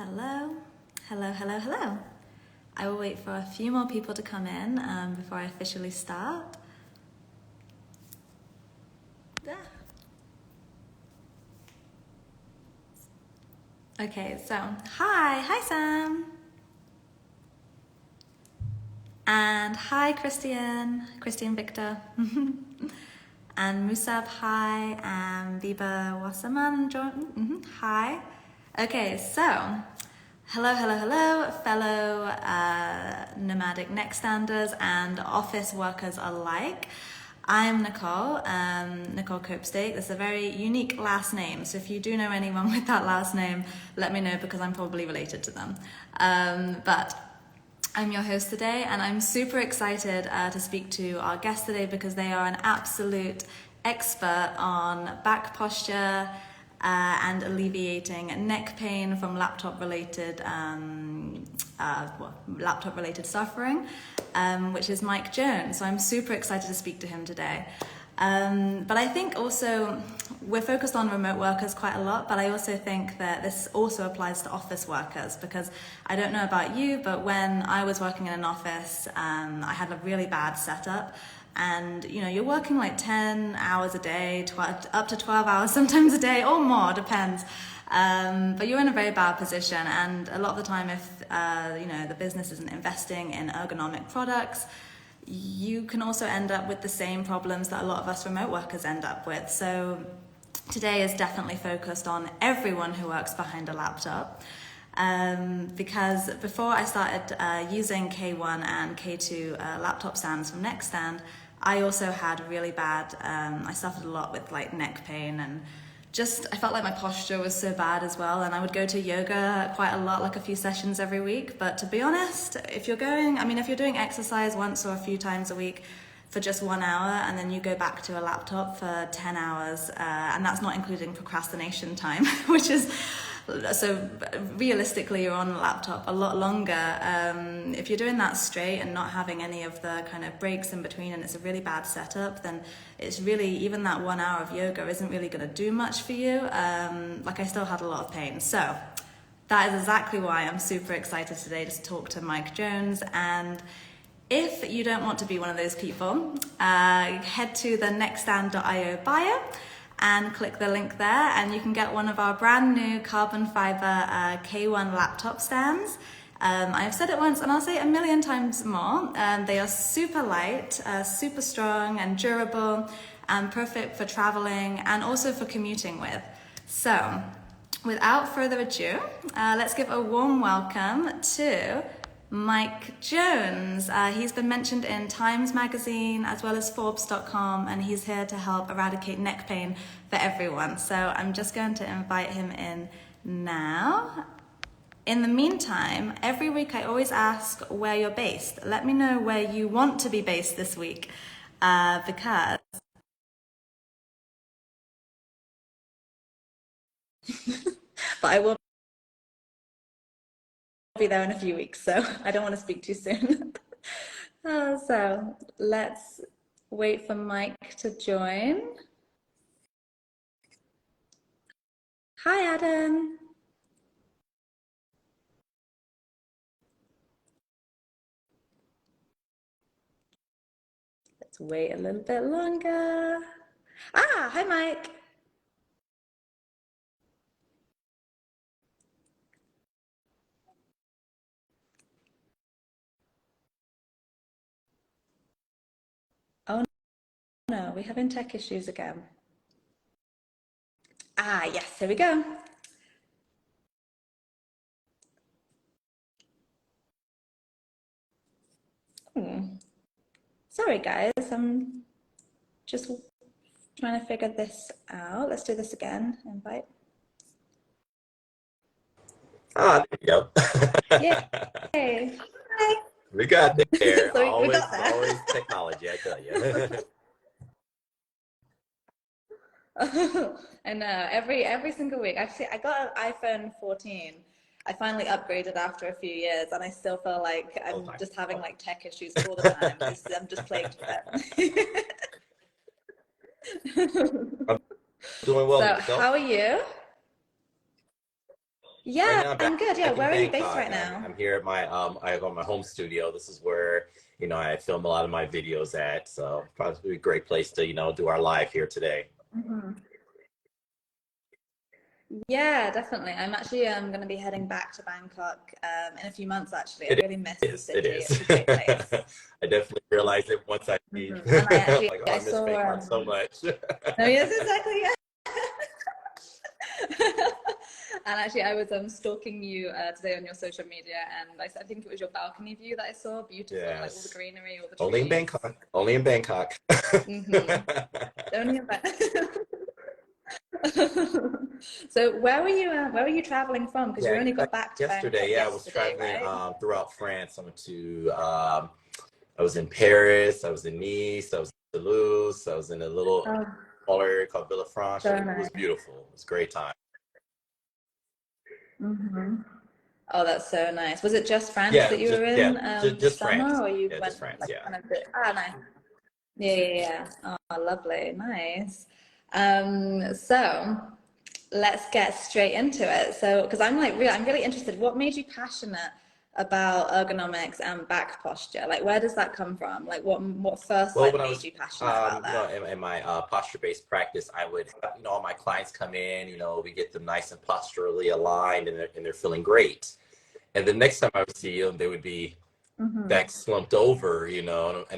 Hello, hello, hello, hello. I will wait for a few more people to come in before I officially start. Okay, so hi Sam. And hi Christian Victor. And Musab, hi, and Biba Wasserman, hi. Okay, so hello, fellow nomadic neck standers and office workers alike. I'm Nicole, Nicole Copestake. That's a very unique last name, so if you do know anyone with that last name, let me know because I'm probably related to them. But I'm your host today, and I'm super excited to speak to our guests today because they are an absolute expert on back posture and alleviating neck pain from laptop-related suffering, which is Mike Jones. So I'm super excited to speak to him today. But I think also we're focused on remote workers quite a lot, but I also think that this also applies to office workers because I don't know about you, but when I was working in an office, I had a really bad setup. And you know, you're working like 10 hours a day, up to 12 hours sometimes a day or more, depends. But you're in a very bad position, and a lot of the time if you know, the business isn't investing in ergonomic products, you can also end up with the same problems that a lot of us remote workers end up with. So today is definitely focused on everyone who works behind a laptop. Because before I started using K1 and K2 laptop stands from Neckstand, I also had really bad, I suffered a lot with like neck pain, and just I felt like my posture was so bad as well, and I would go to yoga quite a lot, like a few sessions every week. But to be honest, if you're doing exercise once or a few times a week for just 1 hour, and then you go back to a laptop for 10 hours, and that's not including procrastination time, which is, so realistically you're on a laptop a lot longer. If you're doing that straight and not having any of the kind of breaks in between, and it's a really bad setup, then it's really, even that 1 hour of yoga isn't really going to do much for you. Like I still had a lot of pain. So that is exactly why I'm super excited today to talk to Mike Jones. And if you don't want to be one of those people, head to the neckstand.io bio and click the link there, and you can get one of our brand new carbon fiber K1 laptop stands. I've said it once and I'll say it a million times more. They are super light, super strong and durable, and perfect for traveling and also for commuting with. So without further ado, let's give a warm welcome to Mike Jones. He's been mentioned in Times Magazine as well as Forbes.com, and he's here to help eradicate neck pain for everyone. So I'm just going to invite him in now. In the meantime, every week I always ask where you're based. Let me know where you want to be based this week, because but I will be there in a few weeks, so I don't want to speak too soon. So let's wait for Mike to join. Hi, Adam. Let's wait a little bit longer. Hi, Mike. Oh no, we're having tech issues again. Yes, here we go. Sorry, guys, I'm just trying to figure this out. Let's do this again. Invite. There you go. Yay. Hi. We got there. So we got there. Always technology, I tell you. I know, every single week. Actually, I got an iPhone 14. I finally upgraded after a few years, and I still feel like I'm just having like tech issues all the time. I'm just plagued with it. I'm doing well So, yourself. how are you? Right Yeah, now, I'm I'm good. Yeah, back in where are you based Bangkok. right now? I'm here at my I have my home studio. This is where I film a lot of my videos at. So probably a great place to do our live here today. Hmm. Yeah, definitely. I'm actually going to be heading back to Bangkok in a few months, actually. I It really miss the is. It city. is. It's a great place. I definitely realized it once I leave. And I I'm actually like, oh, I I miss saw Bangkok so much. no, yes, exactly. Yeah. And actually, I was stalking you today on your social media, and I think it was your balcony view that I saw. Beautiful, like all the Yes. greenery, all the Only in trees. Bangkok. Only in Bangkok. Mm-hmm. Only about. So where were you traveling from? Because Yeah, you I only got back got back to yesterday. Bangkok Yeah, I was yesterday, traveling right? throughout France. I was in Paris, I was in Nice, I was in Toulouse, I was in a little Oh, smaller area called Villefranche. so It was nice. beautiful. It was a great time. Hmm. Oh, that's so nice. Was it just France Yeah, that you were yeah, in this just summer, France. or you Yeah, went just France. like Yeah. kind of bit? Ah, nice. Yeah, yeah, yeah. Oh, lovely, nice. So let's get straight into it. So, because I'm really interested. What made you passionate about ergonomics and back posture? Like, where does that come from? Like, what first Well, like when I made was, you passionate about that? in my posture-based practice, I would have, all my clients come in, we get them nice and posturally aligned and they're feeling great. And the next time I would see them, they would be Mm-hmm. back slumped over, and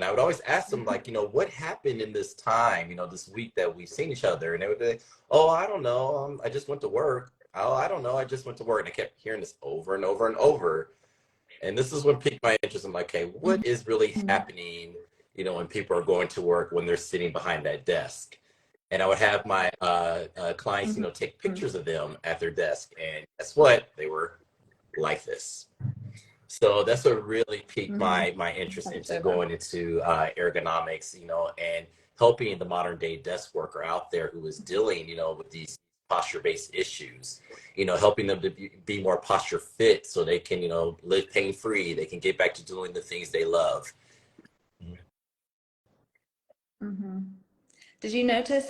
I would always ask them, like, what happened in this time, this week that we've seen each other? And they would be, oh, I don't know. I just went to work. Oh, I don't know. I just went to work. And I kept hearing this over and over and over. And this is what piqued my interest. I'm like, okay, what is really happening, when people are going to work when they're sitting behind that desk? And I would have my clients, take Mm-hmm. pictures of them at their desk. And guess what? They were like this. So that's what really piqued Mm-hmm. my interest That's into so fun. going into ergonomics, and helping the modern day desk worker out there who is dealing, with these posture based issues, helping them to be more posture fit so they can, live pain free. They can get back to doing the things they love. Mm-hmm. Did you notice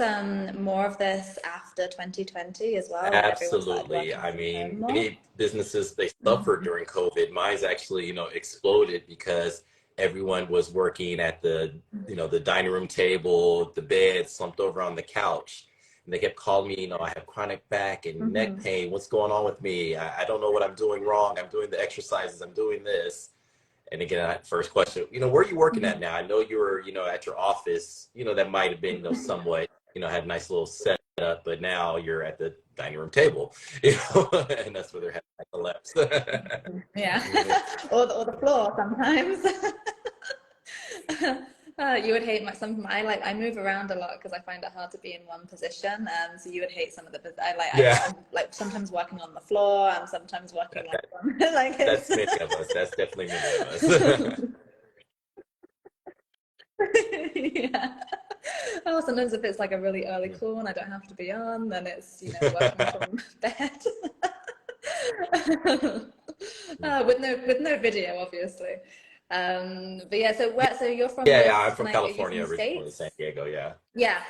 more of this after 2020 as well, when everyone started Absolutely. working I from mean, home more? many businesses, they suffered Mm-hmm. during COVID. Mine's actually, exploded because everyone was working at the dining room table, the bed, slumped over on the couch. And they kept calling me, I have chronic back and neck Mm-hmm. pain. What's going on with me? I don't know what I'm doing wrong. I'm doing the exercises. I'm doing this. And again, first question, where are you working at Mm-hmm. now? I know you were, at your office, that might have been, somewhat, had a nice little setup, but now you're at the dining room table, and that's where they're having like, collapse. Yeah, or the floor sometimes. You would hate I move around a lot because I find it hard to be in one position. So you would hate some of the Yeah, I'm like sometimes working on the floor. I'm sometimes working that, like that, on like that's it's. many of us. That's definitely many of us. Yeah. Oh, sometimes if it's like a really early call and I don't have to be on, then it's working from bed. With no video, obviously. But yeah, so you're from Yeah, this, I'm can from I, are you from California, the originally, San States? Diego. Yeah. Yeah.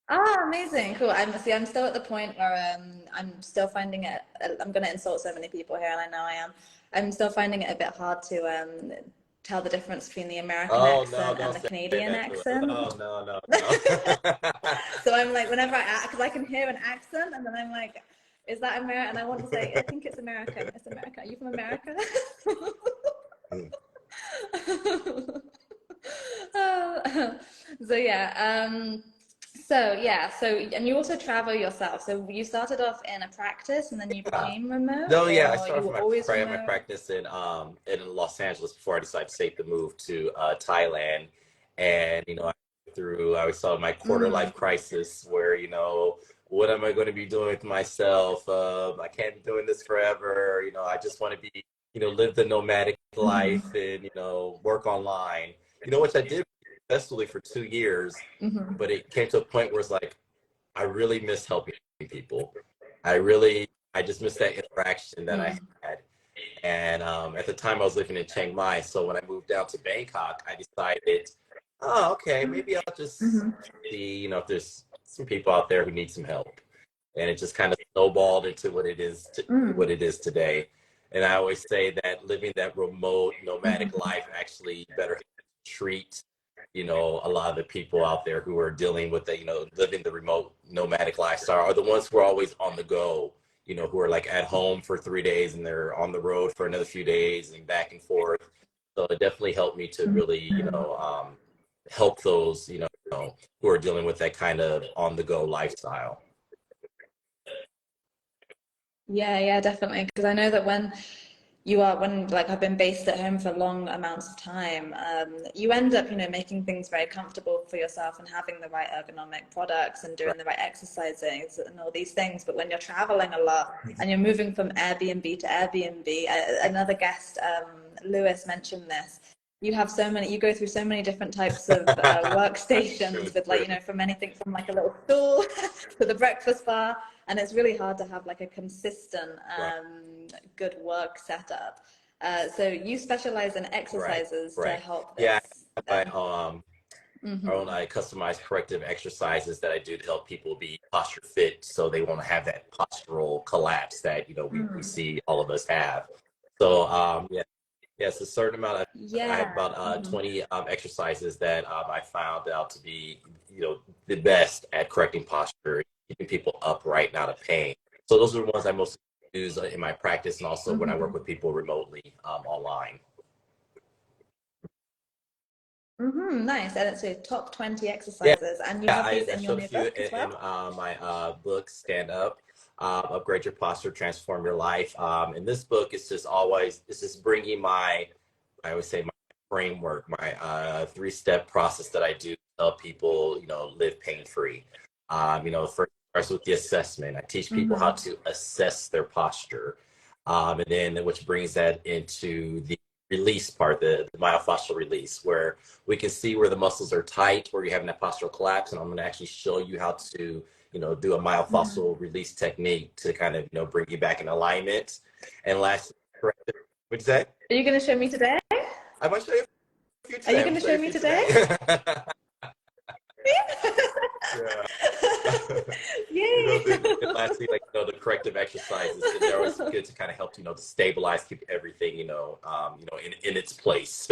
Ah, amazing, cool. I'm still at the point where I'm still finding it. I'm going to insult so many people here, and I know I am. I'm still finding it a bit hard to tell the difference between the American Oh no, accent and don't the say Canadian that to us. accent. Oh no, no, no. So I'm like, whenever because I can hear an accent, and then I'm like, is that American? And I want to say, I think it's American. It's American. Are you from America? So yeah, and you also travel yourself. So you started off in a practice, and then you Yeah. became remote, No, yeah, I or you started were from always my remote? practice in Los Angeles before I decided to take the move to Thailand, and I always saw my quarter Mm, life crisis where what am I going to be doing with myself? I can't be doing this forever. I just want to be live the nomadic life mm-hmm, and work online. Which I did successfully for 2 years, mm-hmm, but it came to a point where it's like I really miss helping people. I just miss that interaction that I mm, had. And at the time, I was living in Chiang Mai. So when I moved down to Bangkok, I decided, oh, okay, maybe I'll just mm-hmm, see, if there's some people out there who need some help. and it just kind of snowballed into what it is what it is today. And I always say that living that remote nomadic life actually better treat, you know, a lot of the people out there who are dealing with the, you know, living the remote nomadic lifestyle are the ones who are always on the go, you know, who are like at home for 3 days and they're on the road for another few days and back and forth. So it definitely helped me to really, you know, help those, you know, who are dealing with that kind of on the go lifestyle. Yeah, yeah, definitely. Because I know that when like I've been based at home for long amounts of time, you end up, you know, making things very comfortable for yourself and having the right ergonomic products and Right. doing the right exercises and all these things. But when you're traveling a lot and you're moving from Airbnb to Airbnb, another guest, Lewis, mentioned this. You have so many, you go through so many different types of True, workstations with, like, true. you know, from anything from like a little stool to the breakfast bar. And it's really hard to have like a consistent, Right, good work setup. So you specialize in right, exercises to right. help Yeah, this. I our own Mhm. customized corrective exercises that I do to help people be posture fit so they won't have that postural collapse that, you know, we Mm. see all of us have. So yeah, yes, a certain amount of I have Yeah. about Mhm. 20 exercises that I found out to be, you know, the best at correcting posture, keeping people upright, not of pain. So those are the ones I mostly use in my practice and also when I work Mhm. with people remotely online. Nice. And it's a top 20 Yeah, exercises, and you yeah, have these I in your showed a new few book as in well. my book, Stand Up, Upgrade Your Posture, Transform Your Life. And this book is just always, it's just bringing my, I always say my framework, my three-step process that I do to help people, you know, live pain-free. You know, first starts with the assessment. I teach people how Mm-hmm. to assess their posture. And then which brings that into the release part, the myofascial release, where we can see where the muscles are tight, where you're having that postural collapse. And I'm going to actually show you how to, you know, do a myofascial release technique to kind of, you know, bring you back in alignment. And lastly, correct. What'd you say? Are you going to show me today? I might show you a few Are you today. I'm going gonna to show you show a me few today? today. Yeah. You know, Yay! the lastly, like, you know, the corrective exercises, they're always good to kind of help, you know, to stabilize, keep everything, you know, in its place.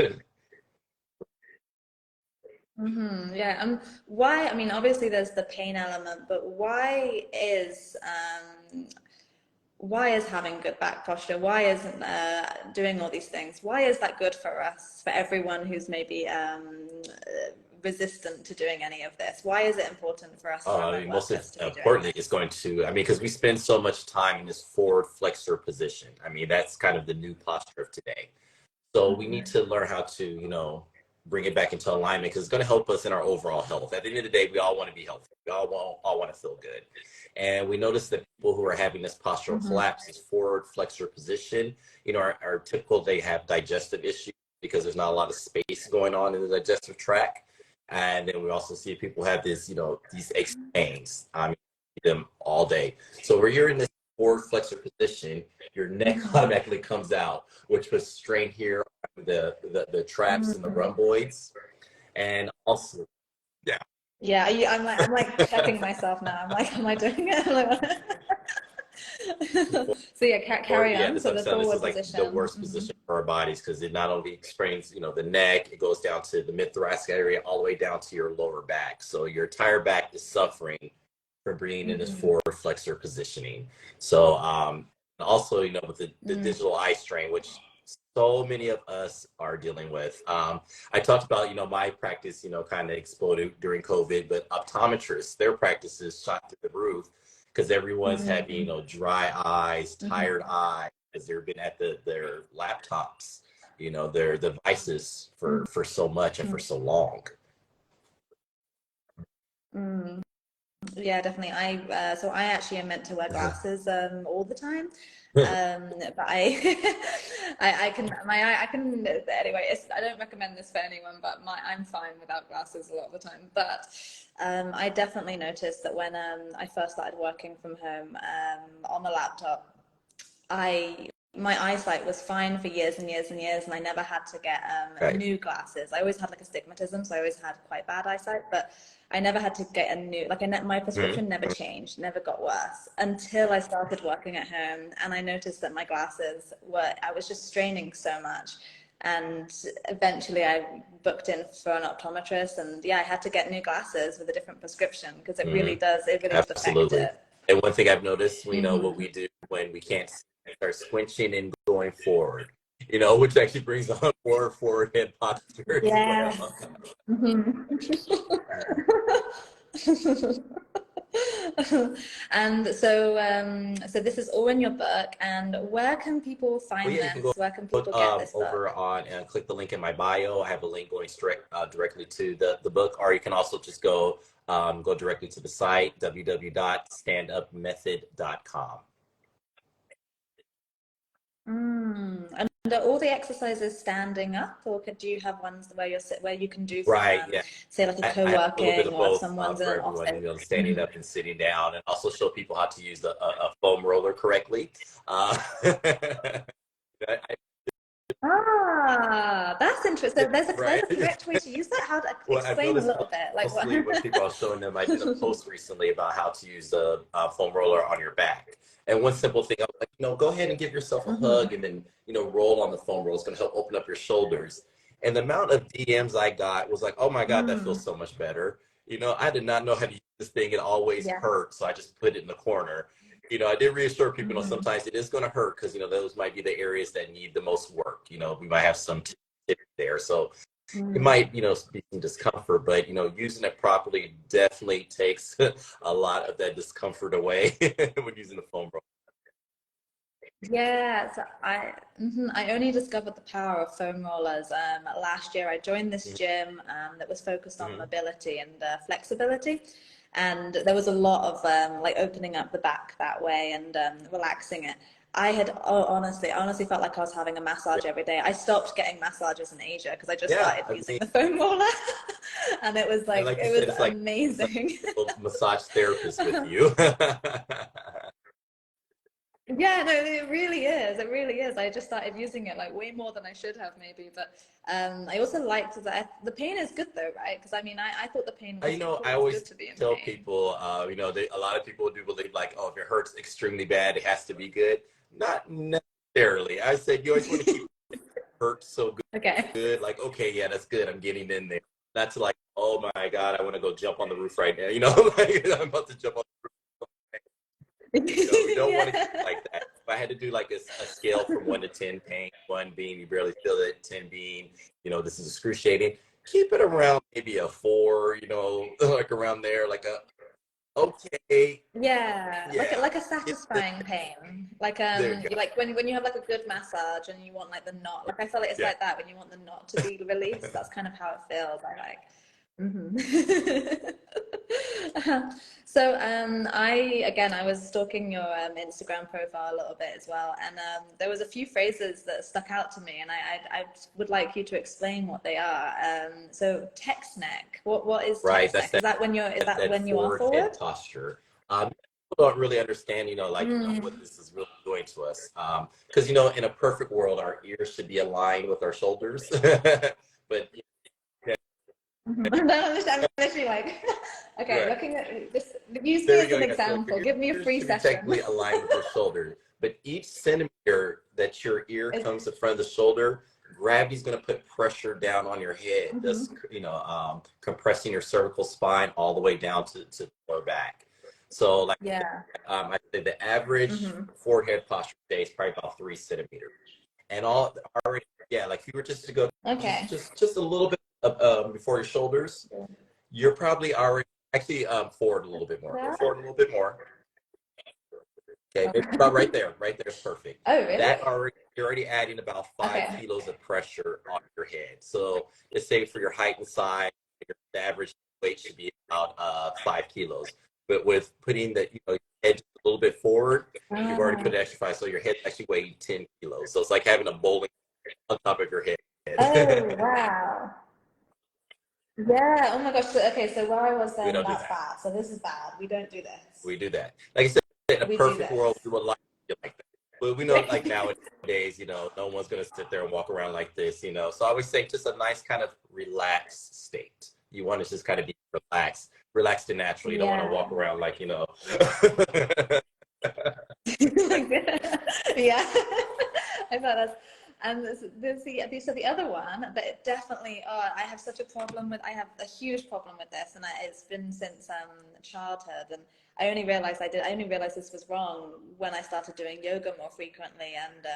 Yeah, why? I mean, obviously there's the pain element, but why is having good back posture? Why isn't doing all these things? Why is that good for us? For everyone who's maybe resistant to doing any of this, why is it important for us I remote mean, most workers to be doing importantly, it's this? going to, I mean, because we spend so much time in this forward flexor position. I mean, that's kind of the new posture of today. So we need to learn how to, you know, bring it back into alignment because it's going to help us in our overall health. At the end of the day, we all want to be healthy. We all want to feel good. And we notice that people who are having this postural Mm-hmm. collapse, this forward flexor position, you know, are typical. They have digestive issues because there's not a lot of space going on in the digestive tract. And then we also see people have this, you know, these aches and pains. I mean, them all day. So where you're in this forward flexor position, your neck automatically comes out, which was strain here on the traps and the rhomboids, and also yeah. Yeah, I'm like checking myself now. I'm like, am I doing it? So yeah, Or carry yeah, on. this So I'm the saying this forward is like the position. worst position for our bodies because it not only sprains, you know, the neck, it goes down to the mid thoracic area all the way down to your lower back. So your entire back is suffering from being in this Mm-hmm. forward flexor positioning. So also, you know, with the Mm-hmm. digital eye strain, which so many of us are dealing with. I talked about, you know, my practice, you know, kind of exploded during COVID, but optometrists, their practices shot through the roof because everyone's having, you know, dry eyes, tired Mm-hmm. eyes, because they've been at their laptops, you know, their devices for so much and for so long. Mm-hmm. Yeah, definitely. So I actually am meant to wear glasses all the time. But I can I can anyway. I don't recommend this for anyone, but I'm fine without glasses a lot of the time. But I definitely noticed that when I first started working from home on the laptop, I my eyesight was fine for years and years and years, and I never had to get Right. new glasses. I always had like astigmatism, so I always had quite bad eyesight, but I never had to get a new, like my prescription never changed, never got worse until I started working at home, and I noticed that my glasses I was just straining so much. And eventually I booked in for an optometrist, and yeah, I had to get new glasses with a different prescription because it really does affect Absolutely. it. And one thing I've noticed, what Hmm. we do when we can't see, we start squinching and going forward, which actually brings on more forehead posture as Yes. well. Mhm. And so this is all in your book. And where can people Well, find yeah, you can go this? Where can people get this over book? on and click the link in my bio. I have a link going straight directly to the book, or you can also just go directly to the site www.standupmethod.com. And are all the exercises standing up, or do you have ones where where you can do from, Right. Yeah. say, like a I have a little bit co-working, of or if both someone's in for an everyone, office? standing up and sitting down, and also show people how to use a foam roller correctly. I, Ah, that's interesting. So there's right. a correct way to use that. How to Well, I've explain a noticed little bit, like what? mostly when people are showing them, I did a post recently about how to use a foam roller on your back. And one simple thing, I'm like, go ahead and give yourself a hug Hmm. and then, roll on the foam roll. It's going to help open up your shoulders. And the amount of DMs I got was like, oh my God, that feels Mm. so much better. I did not know how to use this thing. It always Yeah. hurt. So I just put it in the corner. I did reassure people, Hmm. sometimes it is going to hurt because, those might be the areas that need the most work. We might have some tips there. So it Mm. might, be some discomfort, but using it properly definitely takes a lot of that discomfort away when using the foam roller. Yeah, so I only discovered the power of foam rollers last year. I joined this gym that was focused on Mm-hmm. mobility and flexibility, and there was a lot of like opening up the back that way and relaxing it. I honestly felt like I was having a Yeah, massage every day. I stopped getting massages in Asia because I just yeah. started I using mean, the foam roller, and and like you it said, was it's like amazing. a little massage therapist with you. Yeah, no, it really is. It really is. I just started using it like way more than I should have, maybe. But I also liked that the pain is good though, right? Because I mean, I thought the pain was I good always to be in tell pain. people, a lot of people do believe like, oh, if it hurts extremely bad, it has to be good. Not necessarily. I said you always want to keep it hurt so good. Okay. Good, like, okay, yeah, that's good. I'm getting in there. That's like, oh my God, I want to go jump on the roof right now. Like I'm about to jump on the roof. We don't want to keep it Yeah. like that. If I had to do like a scale from 1 to 10, pain, 1 being you barely feel it, 10 being, this is excruciating, keep it around maybe a 4, like around there, like okay, Yeah, yeah, like a satisfying pain. Like there you you go. like when you have like a good massage and you want like the knot. Like I feel like it's Yeah. like that when you want the knot to be released. That's kind of how it feels. I like. Hmm. So I was stalking your Instagram profile a little bit as well, and there was a few phrases that stuck out to me, and I would like you to explain what they are. So text neck. What is Right. text That's neck? Is that that when you are forward head forward? posture. People don't really understand, like, what Mm. this is really doing to us. Because, in a perfect world, our ears should be aligned with our shoulders. But yeah, I'm literally like, okay, right. looking at this. Use me There we as go. an Yeah. So example. your Give me a ears free should be session. technically aligned with your shoulder. But each centimeter that your ear It's, comes in front of the shoulder, gravity's going to put pressure down on your head, thus, mhm. compressing your cervical spine all the way down to the lower back. So, like, Yeah. I'd say the average Hmm. forehead posture today is probably about 3 centimeters. And all already, yeah, like if you were just to go Okay. just a little bit before your shoulders, you're probably already actually forward a little bit more. Go Yeah. forward a little bit more. Okay, maybe Okay. about right there. Right there is perfect. Oh, really? That already you're already adding about five Okay. kilos of pressure on your head. So let's say for your height and size, the average weight should be about 5 kilos. But with putting your head just a little bit forward, you've already put Ah. an extra five, so your head's actually weighing 10 kilos. So it's like having a bowling on top of your Oh, head. wow. Yeah. Oh my gosh. So, okay. So where I was We then, don't do that's that. bad. So this is bad. We don't do this. We do that. Like I said, in a We do perfect world, this. we would like you like that. But we know like nowadays, no one's gonna sit there and walk around like this. So I always say just a nice kind of relaxed state. You want to just kind of be relaxed and natural. You don't want to walk Yeah. around like, Yeah. I thought that's, and so the other one, but it definitely, I have such a problem with, I have a huge problem with this, and it's been since childhood, and I only realized this was wrong when I started doing yoga more frequently and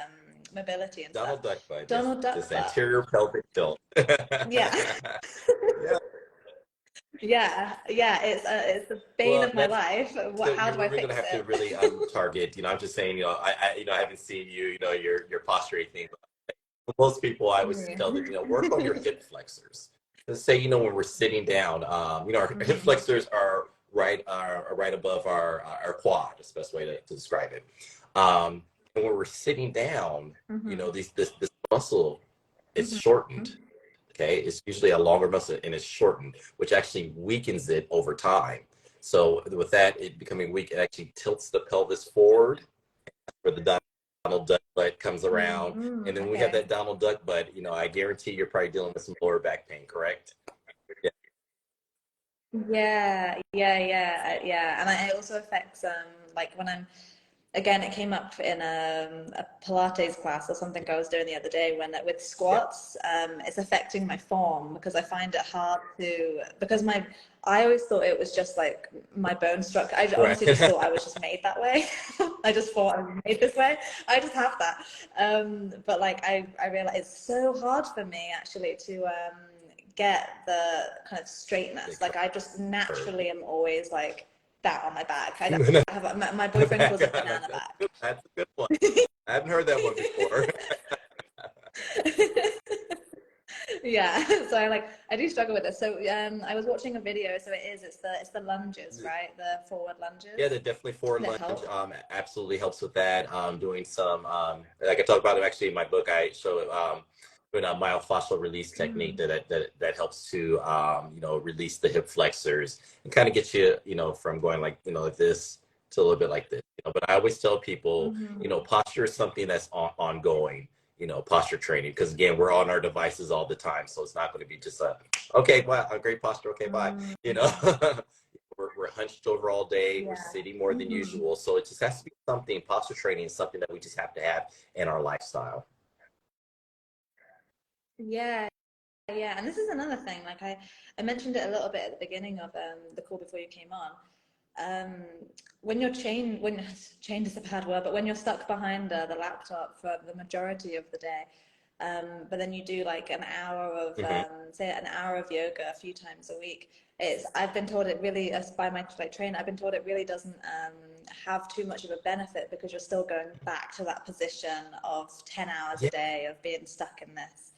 mobility and Donald stuff. Duck butt, Donald Duck this butt. anterior pelvic tilt. Yeah. Yeah. Yeah, it's the bane Well, of my life. How do we're I really gonna fix have to it? really target. I'm just saying, I haven't seen your posture or anything. For most people, I always tell them, work on your hip flexors. Let's say, when we're sitting down, our hip flexors are right above our quad. Is the best way to describe it. And when we're sitting down, this muscle is shortened. Okay, it's usually a longer muscle and it's shortened, which actually weakens it over time. So with that, it becoming weak, it actually tilts the pelvis forward where the Donald Duck butt comes around. And then when we have that Donald Duck butt, I guarantee you're probably dealing with some lower back pain, correct? Yeah. Yeah. And it also affects like when I'm, again, it came up in a Pilates class or something I was doing the other day when with squats, it's affecting my form because I find it hard to, because I always thought it was just like my bone structure. I honestly just thought I was just made that way. I just thought I was made this way. I just have that. But like I realized it's so hard for me actually to get the kind of straightness. Like I just naturally am always like that on my back. I have my boyfriend calls it banana back. That's a good one. I haven't heard that one before. Yeah, so I do struggle with this. So I was watching a video. So it's the lunges, right? The forward lunges. Yeah, the definitely forward lunge absolutely helps with that. Doing some like I talk about it actually in my book. I show doing a myofascial release technique that helps to release the hip flexors and kind of get you from going like like this to a little bit like this. But I always tell people posture is something that's ongoing. Posture training, because again, we're on our devices all the time, so it's not going to be just okay, wow, a great posture, okay, bye. We're hunched over all day. We're sitting more than usual, so it just has to be something. Posture training is something that we just have to have in our lifestyle. Yeah, and this is another thing. Like I mentioned it a little bit at the beginning of the call before you came on. When you're chained is a bad word, but when you're stuck behind the laptop for the majority of the day, but then you do like an hour of say an hour of yoga a few times a week, I've been told it really, by my trainer, I've been told it really doesn't have too much of a benefit because you're still going back to that position of 10 hours a day of being stuck in this.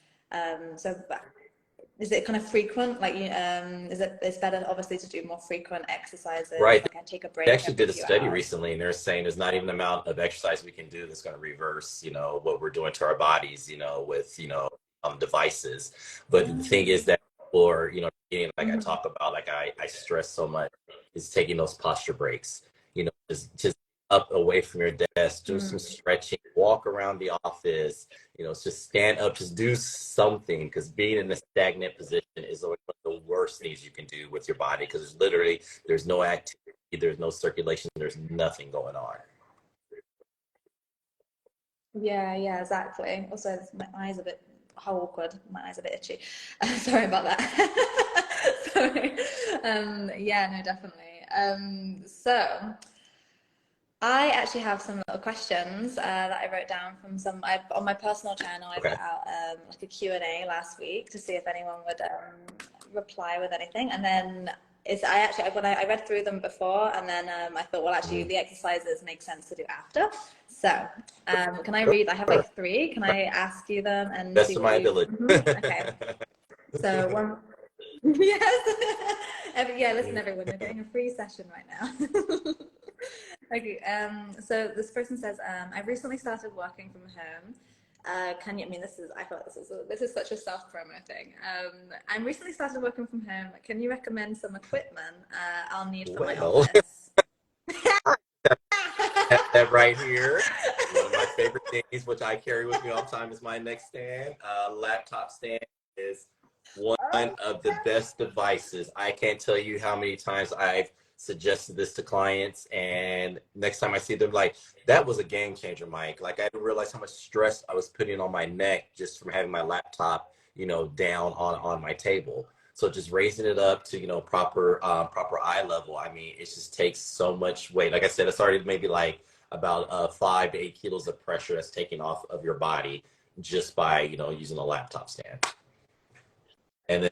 Is it kind of frequent? Like, it's better obviously to do more frequent exercises. Right. Like I take a break. They actually did a study hours. recently, and they're saying there's not even an amount of exercise we can do that's going to reverse, what we're doing to our bodies, with, devices. But the thing is that people are, getting, like I talk about, like I stress so much, is taking those posture breaks, just up away from your desk, do some stretching, walk around the office, just stand up, just do something, because being in a stagnant position is always one of the worst things you can do with your body, because there's no activity, there's no circulation, there's nothing going on. Yeah, exactly. Also, my eyes a bit, how awkward, my eyes a bit itchy. Sorry about that. Sorry. Yeah, no, definitely. So I actually have some little questions that I wrote down from on my personal channel. I put out like a Q&A last week to see if anyone would reply with anything. And then when I read through them before, and then I thought, well, actually, the exercises make sense to do after. So can I read? I have like 3. Can I ask you them and Best see of what my you... ability. Okay. So one. Yes. Yeah, listen, everyone, you're getting a free session right now. Okay, so this person says, I've recently started working from home. I thought this is such a self-promo thing. I'm recently started working from home. Can you recommend some equipment I'll need for my office? That right here, one of my favorite things, which I carry with me all the time, is my neck stand. Laptop stand is one Oh, of the best devices. I can't tell you how many times I've suggested this to clients, and next time I see them, like, that was a game changer, Mike. Like, I didn't realize how much stress I was putting on my neck just from having my laptop, down on my table. So just raising it up to, proper eye level. I mean, it just takes so much weight. Like I said, it's already maybe like about 5 to 8 kilos of pressure that's taken off of your body just by, using a laptop stand. And then,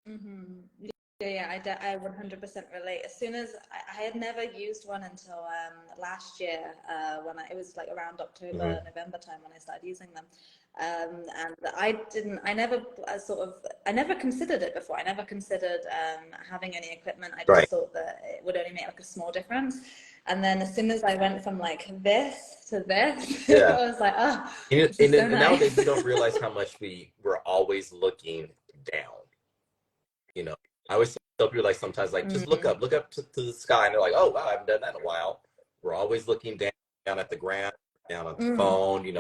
mm-hmm. Yeah, I 100% relate. As soon as I had never used one until last year, it was like around October, mhm, November time when I started using them. And I never considered it before. I never considered having any equipment. I right. just thought that it would only make like a small difference. And then as soon as I went from like this to this, Yeah. I was like, oh, And, this is and, so and nowadays nice. we don't realize how much we're always looking down. You know, I always tell people, like, sometimes, like, just Mm, look up to the sky, and they're like, oh wow, I haven't done that in a while. We're always looking down at the ground, down at the mm, phone. You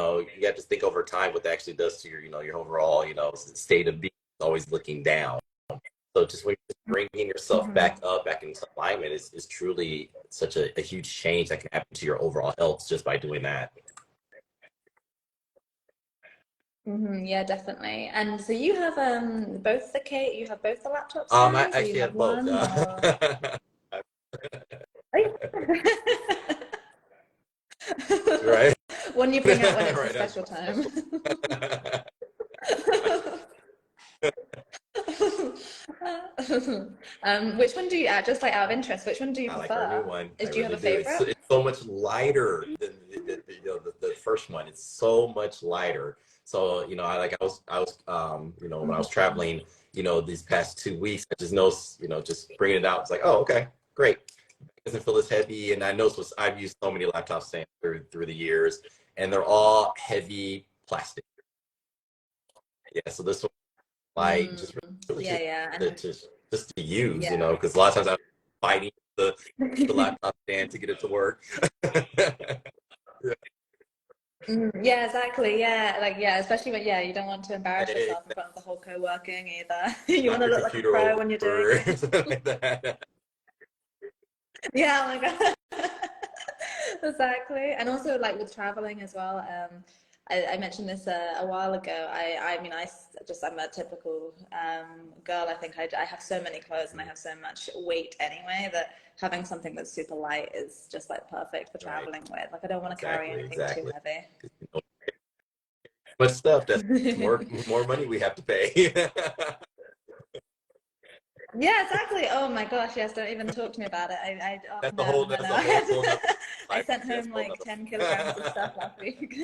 have to think over time what that actually does to your overall, state of being. Always looking down. So just when you're bringing yourself mm-hmm. back up, back into alignment is truly such a huge change that can happen to your overall health just by doing that. Hmm, yeah, definitely. And so you have you have both the laptop I stands, or you actually have have both. one, or Right. one you bring out when it's a Right, that's special my time. special. Which one do you, just like out of interest, which one do you I like our new prefer? one. I Do you have really a do. favorite? It's so much lighter than the first one. It's so much lighter. So, when I was Mhm. traveling, these past 2 weeks, I just noticed, just bringing it out. It's like, oh, okay, great. It doesn't feel as heavy. And I noticed I've used so many laptop stands through the years, and they're all heavy plastic. Yeah. So this one, like, Mm, just really yeah, just yeah, just to use, yeah. because a lot of times I'm fighting the laptop stand to get it to work. Mm, yeah, exactly. Yeah, like yeah, especially when yeah, you don't want to embarrass Hey, yourself in front of the whole co-working either. You want knock to your look like a computer pro over when you're doing or it. something like that. Yeah, oh my God. Exactly. And also like with traveling as well. I mentioned this a while ago. I mean, I'm a typical girl. I think I have so many clothes and I have so much weight anyway that having something that's super light is just like perfect for Right. traveling with. Like I don't want to carry Exactly. anything too Exactly. heavy. Much stuff. That's more money we have to pay. Yeah, exactly. Oh my gosh, yes, don't even talk to me about it. Oh That's a no, whole. no, That's no. a whole nother I life. sent That's home a whole like 10 kilograms of stuff nother. last week.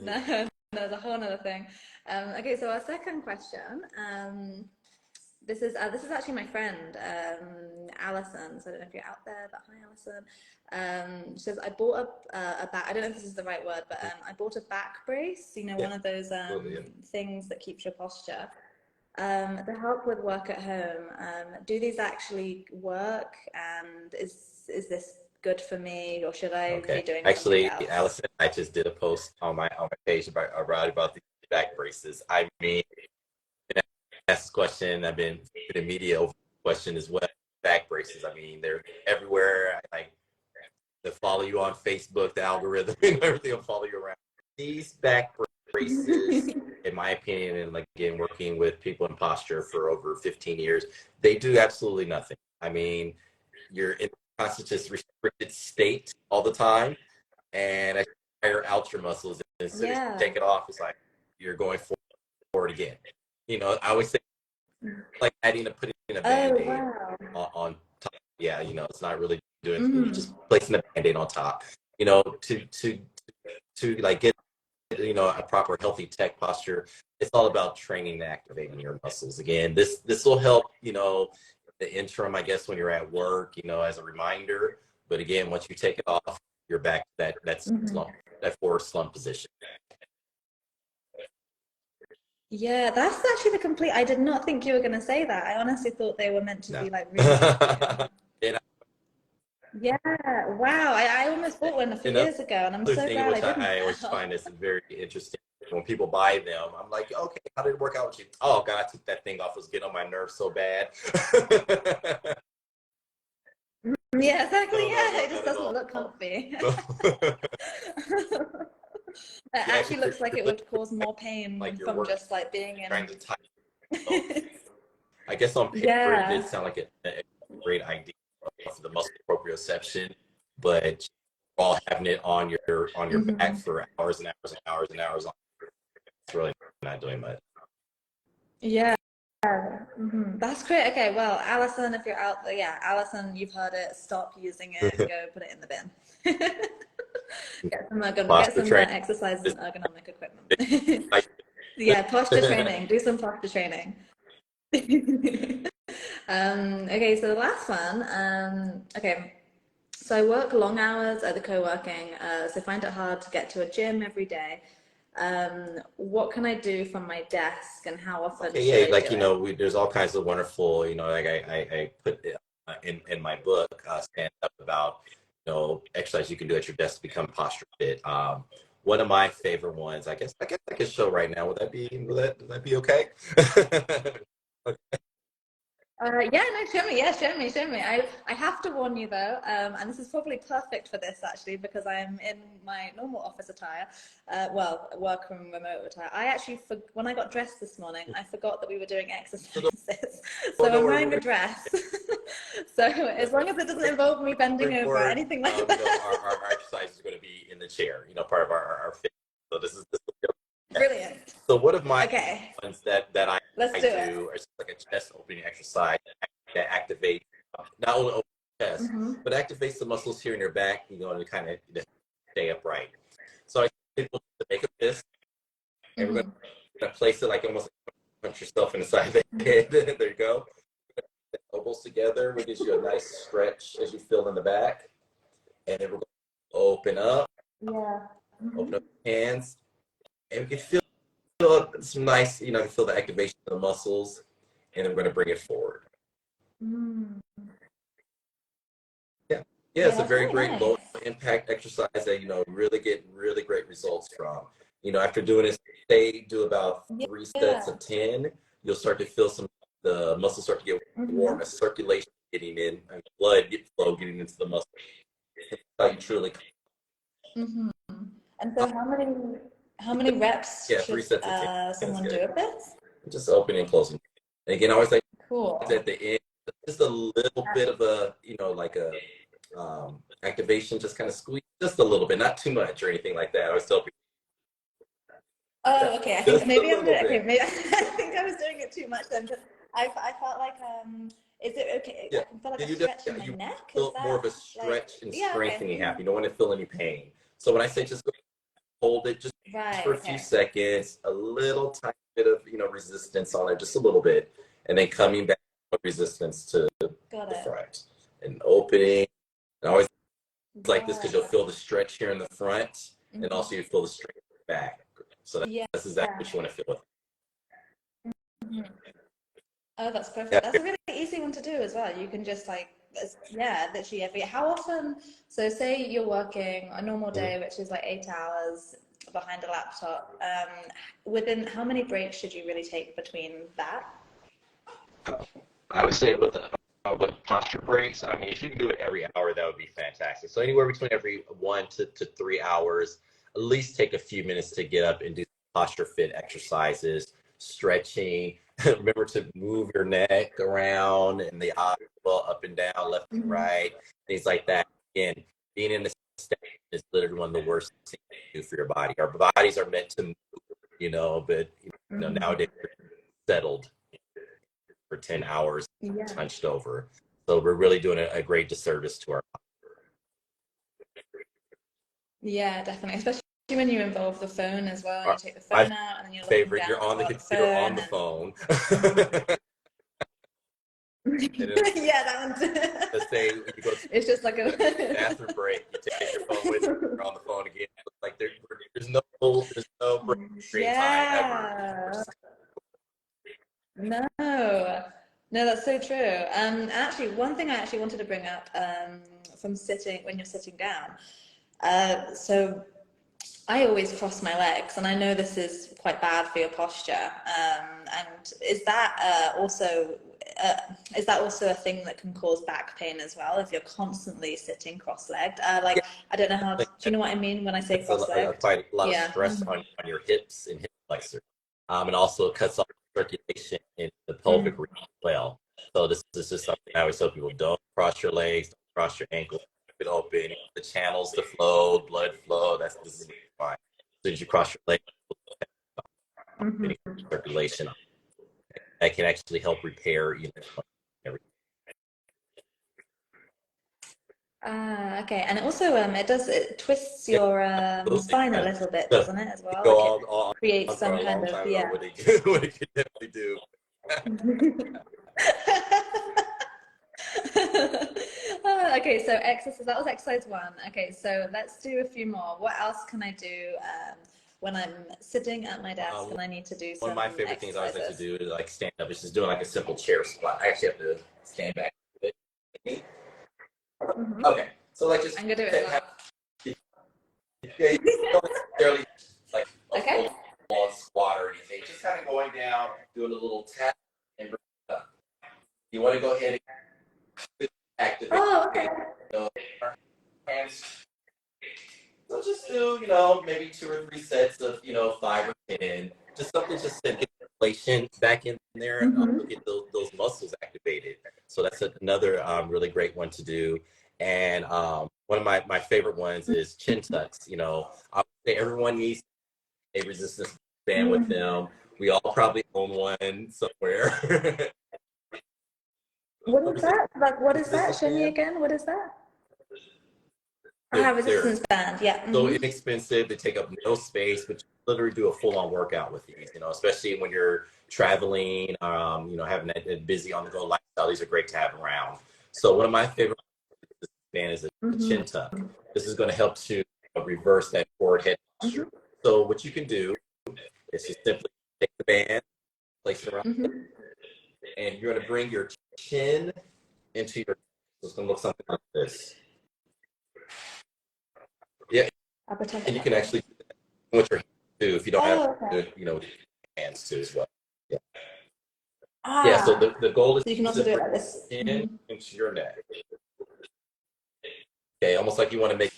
No, no, it's a whole other thing. Okay, so our second question. This is actually my friend, Alison. So I don't know if you're out there, but hi, Alison. She says I bought a back. I don't know if this is the right word, but I bought a back brace. You know, Yeah. one of those Absolutely. Yeah. things that keeps your posture to help with work at home. Do these actually work? And is this good for me, or should I be Okay. doing something Actually, else? Allison, I just did a post on my page about the back braces. I mean, asked this question. I've been in the media over the question as well. Back braces. I mean, they're everywhere. Like, they follow you on Facebook, the algorithm, and everything will follow you around. These back braces, in my opinion, and like, again, working with people in posture for over 15 years, they do absolutely nothing. I mean, you're in a constant restricted state all the time, and as you tire out your muscles, as soon as you Yeah. take it off, it's like you're going forward again. I always say, like putting a Oh band-aid wow. on top. Yeah, it's not really doing, you're Mm. just placing a band-aid on top, to like get, a proper healthy tech posture. It's all about training and activating your muscles. Again, this will help, the interim, I guess, when you're at work, as a reminder. But again, once you take it off, you're back to that Mhm. slump, that forward slump position. Yeah, that's actually the complete. I did not think you were going to say that. I honestly thought they were meant to No. be like really good for you. And Yeah, wow. I almost bought one a few Another years ago, and I'm so thing glad I which didn't I always now. find is very interesting when people buy them, I'm like, okay, how did it work out with you? Oh God, I took that thing off. It was getting on my nerves so bad. Yeah, exactly. No, no, Yeah, no, it just not at doesn't all. look comfy. No. It You actually actually looks like it feel would cause more pain like you're from working, just like being trying in. to type. So I guess on paper it did Yeah. sound like a great idea for the muscle proprioception, but all having it on your back Hmm. for hours and hours and hours and hours, it's really not doing much. Yeah. Hmm. That's great. Okay, well, Alison, if you're out there, yeah, Alison, you've heard it. Stop using it. Go put it in the bin. Get Posture some training. exercises Is and ergonomic equipment. like Yeah, posture training. Do some posture training. Okay, so the last one. Okay, so I work long hours at the co-working, so I find it hard to get to a gym every day. What can I do from my desk, and how often should okay, yeah, I do like it? there's all kinds of wonderful, like I put in my book, stand up about exercise you can do at your desk to become posture fit. One of my favorite ones, I guess I could show right now. Would that be okay? Yeah, no, show me. Yeah, show me. I have to warn you though, and this is probably perfect for this actually because I'm in my normal office attire, well, work from remote attire. I actually, when I got dressed this morning, I forgot that we were doing exercises, Oh, so don't I'm worry, wearing a dress. So as long as it doesn't involve me bending moving over or forward, anything like that. our exercise is going to be in the chair, part of our fit. So this is okay. Brilliant. So one of my Okay, ones that let's I do it. do is like a chest opening exercise that activates not only open the chest, Hmm. but activates the muscles here in your back, to kind of stay upright. So I tell people to make a fist, and we're Hmm. going to place it like almost like punch yourself in the side of the head. There you go. Elbows together, which gives you a nice stretch as you feel in the back. And then we're going to Yeah. open Hmm. up your hands, and we can feel some nice, you can feel the activation of the muscles, and then we're going to bring it forward. Mm. Yeah. Yeah, Yeah, it's a that's very really great low nice. impact exercise that, really get really great results from. After doing this, say do about 3 sets Yeah. of 10, you'll start to feel the muscles start to get warm Hmm. as circulation getting in and flow getting into the muscle. How you truly, Hmm. And so how many reps yeah, three should sets of 10 is someone do good. of this? Just opening and closing. And again, I always like Cool. at the end, just a little bit of a, like a activation, just kind of squeeze just a little bit, not too much or anything like that. I always tell people that Oh, okay. I think just a maybe I'm little doing. Okay, bit. maybe I think I was doing it too much then. But I felt like is it okay? Yeah, I can feel like yeah, a stretch in yeah, my you neck. Is feel more that of a like? stretch and Yeah. Okay. strengthening Hmm. happen. You don't want to feel any pain. So when I say just go hold it just Right. for a few Okay. seconds, a little tiny bit of resistance on it, just a little bit, and then coming back with resistance to Got the it. front and opening. And I always like this because you'll Yeah. feel the stretch here in the front, and Hmm. also you feel the stretch back. So Yeah. that's exactly what you want to feel with. Mhm. Oh, that's Yeah, perfect. That's a really easy one to do as well. You can just like, yeah, literally every. How often? So, say you're working a normal mhm. day, which is like 8 hours behind a laptop. Within how many breaks should you really take between that? I would say with posture breaks, I mean, if you can do it every hour, that would be fantastic. So anywhere between every 1 to 3 hours, at least take a few minutes to get up and do posture fit exercises, stretching. Remember to move your neck around and the eyes up and down, left and Hmm. right, things like that. Again, being in the state is literally one of the worst things to do for your body. Our bodies are meant to move, but Hmm. nowadays we're settled for 10 hours Yeah. hunched over. So we're really doing a great disservice to our Yeah, definitely. Especially when you involve the phone as well, and you our take the my phone out, and then you're looking favorite. You're down as on the well at the computer on phone, the and phone. mhm. And then Yeah, that let's one's. say when you go to It's just like the a. bathroom break, you take your phone with you, you're on the phone again. Like there's no break screen time ever. We're Yeah. just No. No, that's so true. Actually, one thing I actually wanted to bring up for from sitting when you're sitting down. So I always cross my legs, and I know this is quite bad for your posture. And is that also a thing that can cause back pain as well if you're constantly sitting cross-legged? Like, I don't know how. Do you know what I mean when I say cross-legged? Quite a lot of Yeah. stress on your hips and hip flexors, and also it cuts off circulation in the pelvic region as well. So this is just something I always tell people: don't cross your legs, don't cross your ankles, keep it open, the channels to flow, blood flow. This is fine. As soon as you cross your legs, any circulation that can actually help repair, everything. Okay, and also it twists your spine a little bit, doesn't it, as well? Go Like all it creates for some a kind long of time about what it could definitely do. Okay, so exercise, that was exercise 1. Okay, so let's do a few more. What else can I do when I'm sitting at my desk and I need to do some One of my favorite things I always like to exercises? do is like stand up. It's just doing like a simple chair squat. I actually have to stand back a bit. Okay, so like just I'm gonna do it as well. yeah, you don't necessarily like a Okay. full-on squat or anything. Just kind of going down, doing a little tap, and bring it up. You want to go ahead and activate. Oh, okay. Hands. So just do, maybe 2 or 3 sets of, 5 or 10. Just something just to get inflation back in there and also get those muscles activated. So that's another really great one to do. And one of my favorite ones is chin tucks. I would say everyone needs a resistance band with them. We all probably own one somewhere. What is that? Like, what is that? Resistance Show me band? again. What is that? Resistance band. Yeah. So inexpensive, they take up no space, but you literally do a full-on workout with these, especially when you're traveling, having that busy on-the-go lifestyle. These are great to have around. So one of my favorite bands is the chin tuck. This is going to help to reverse that forward head posture. So what you can do is just simply take the band, place it around, and you're going to bring your chin into your. So it's going to look something like this. Yeah, and you can actually do that with your hands too if you don't have hands too as well. Yeah. Yeah. So the goal is so you can also do it like this. Chin into your neck. Okay, almost like you want to make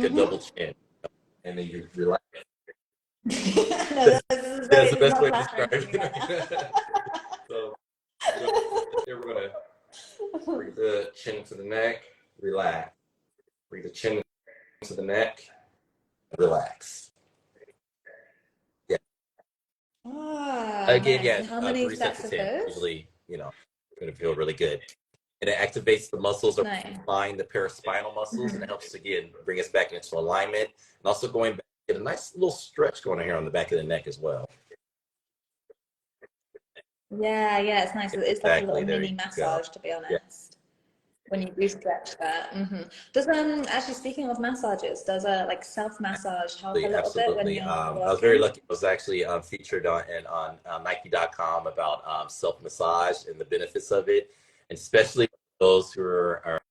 a double chin, and then you relax. No, That's the best way to describe it. So here we're gonna bring the chin to the neck, relax. Bring the chin to the neck, relax. Yeah. Again, Nice. And how many 3 sets sets of of 10. those? Usually, gonna feel really good. And it activates the muscles of Nice. the paraspinal muscles, and it helps again bring us back into alignment, and also going back, get a nice little stretch going on here on the back of the neck as well. Yeah, it's nice. It's like a little mini massage, to be honest. Yeah. When you do stretch that. Does actually, speaking of massages, does like self-massage help a little bit when you're working? I was very lucky. I was actually featured on Nike.com about self-massage and the benefits of it, and especially those who are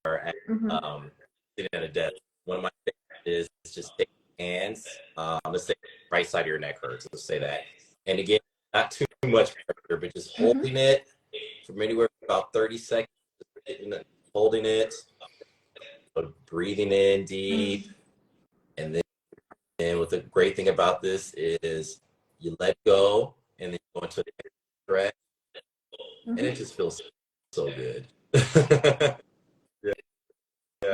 sitting at a desk. One of my favorites is just take your hands. Let's say right side of your neck hurts. Let's say that, and again, not too much pressure, but just holding it from anywhere about 30 seconds. Holding it, breathing in deep, and then what the great thing about this is you let go and then you go into the stretch, and it just feels so good. Yeah. I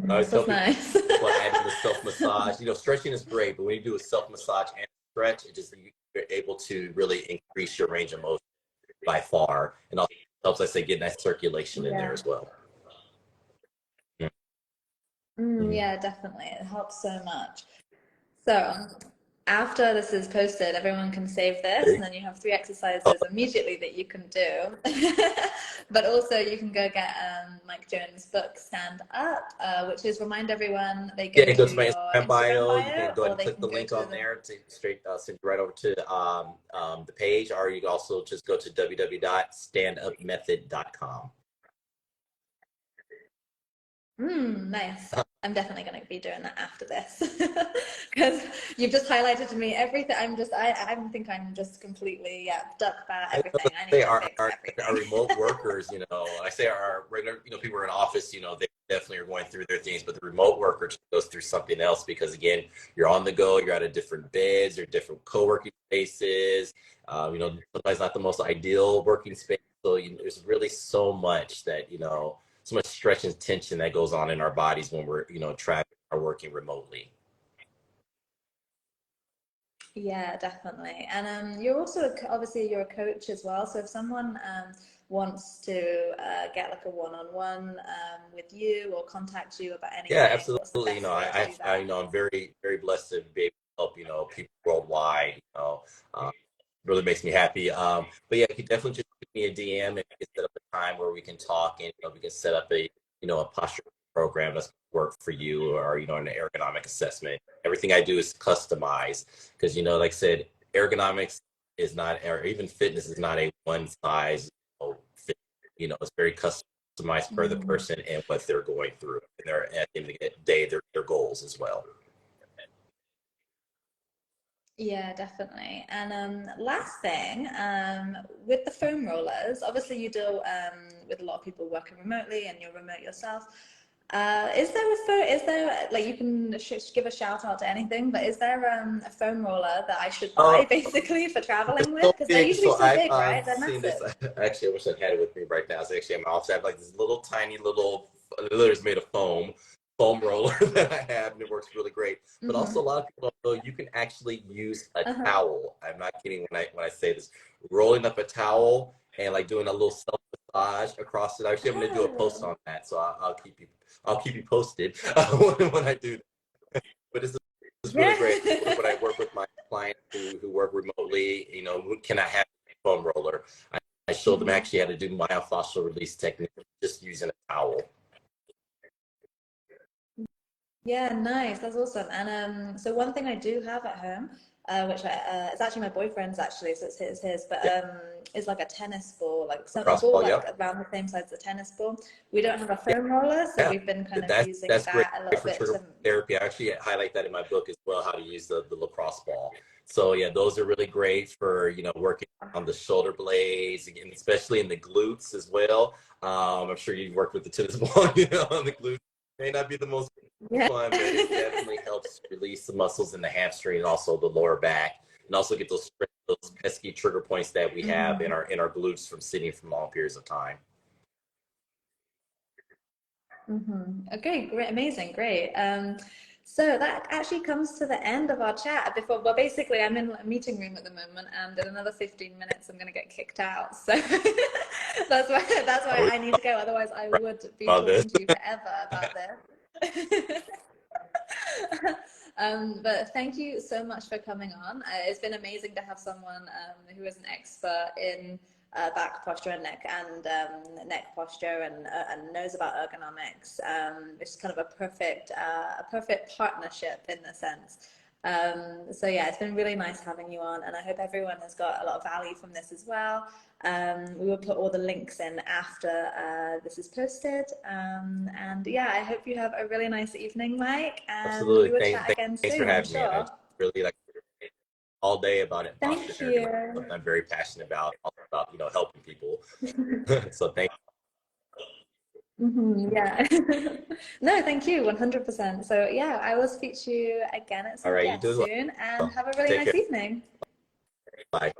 always tell people nice. adding the self-massage. Stretching is great, but when you do a self-massage and stretch, you're able to really increase your range of motion by far, and also helps, like I say, getting that circulation in there as well. Yeah, definitely. It helps so much. So after this is posted, everyone can save this, and then you have 3 exercises immediately that you can do. But also you can go get Mike Jones' book, Stand Up, which is, remind everyone, they go go to my your Instagram bio. You can go ahead and they click can the go link to on there to straight send you right over to the page, or you can also just go to www.standupmethod.com. Nice. I'm definitely going to be doing that after this because you've just highlighted to me everything. I think I'm just completely, yeah, duck about I know, everything. let's I need say to fix our everything. remote workers, I say our regular, people who are in office, they definitely are going through their things, but the remote worker just goes through something else because again, you're on the go, you're out of different beds or different co-working spaces. Sometimes not the most ideal working space. So there's really so much that, so much stretch and tension that goes on in our bodies when we're, traveling or working remotely. Yeah, definitely. And you're also obviously you're a coach as well. So if someone wants to get like a one-on-one with you or contact you about Yeah, anything, what's the absolutely. best way to do that? I'm very, very blessed to be able to help, people worldwide, um, really makes me happy. But yeah, you can definitely just give me a DM and we can set up a time where we can talk and, we can set up a posture program that's work for you or, an ergonomic assessment. Everything I do is customized because, like I said, ergonomics is not, or even fitness is not a one size, fit. It's very customized per the Mm. person and what they're going through and at the end of the day, their goals as well. Yeah, definitely. And last thing, with the foam rollers, obviously you deal with a lot of people working remotely, and you're remote yourself. Is there like you can give a shout out to anything, but is there a foam roller that I should Oh, buy basically for it's traveling with? so Because they're big. usually So so I've big, right? They're seen this. massive. Actually, I wish I had it with me right now. It's actually in my office. I have like this little tiny little, it's made of foam roller that I have, and it works really great. But also, a Mm-hmm. lot of people don't know you can actually use a Uh-huh. towel. I'm not kidding when I say this. Rolling up a towel and like doing a little self massage across it. Actually, I'm going to do a post Oh. on that, so I'll keep you posted when I do that. But it's really Yeah. great when I work with my clients who work remotely, who cannot have a foam roller. I showed them Mm-hmm. actually how to do myofascial release technique just using a towel. Yeah, nice. That's awesome. And so one thing I do have at home, which it's actually my boyfriend's actually, so it's his, but Yeah, is like a tennis ball, like a across ball ball. like Yep. around the same size as a tennis ball. We don't have a Yeah, foam roller, so yeah. we've been kind of using That's great that a little for bit trigger to. therapy. I actually highlight that in my book as well, how to use the lacrosse ball. So yeah, those are really great for working on the shoulder blades, again, especially in the glutes as well. I'm sure you've worked with the tennis ball, on the glutes. May not be the most Yeah. fun, but it definitely helps release the muscles in the hamstring and also the lower back, and also get those pesky trigger points that we have in Hmm. our glutes from sitting for long periods of time. Okay, great, amazing, great. So that actually comes to the end of our chat. Well, basically, I'm in a meeting room at the moment, and in another 15 minutes, I'm going to get kicked out. So that's why Always I need to go. Otherwise, I would be about this. talking to you forever about this. But thank you so much for coming on. It's been amazing to have someone who is an expert in back posture and neck posture and knows about ergonomics. It's kind of a perfect partnership in the sense. So yeah, it's been really nice having you on, and I hope everyone has got a lot of value from this as well. We will put all the links in after this is posted. And yeah, I hope you have a really nice evening, Mike, and we Absolutely. will chat again Thanks for soon, I'm having me. And I sure. just really like all day about it, posture Thank and ergonomics. you. Something I'm very passionate about, all about helping people. So thank Yeah. No, thank you, 100%. So yeah, I will speak to you again at All some right, you yeah do as soon, and well. have a really Take nice care. evening. Bye.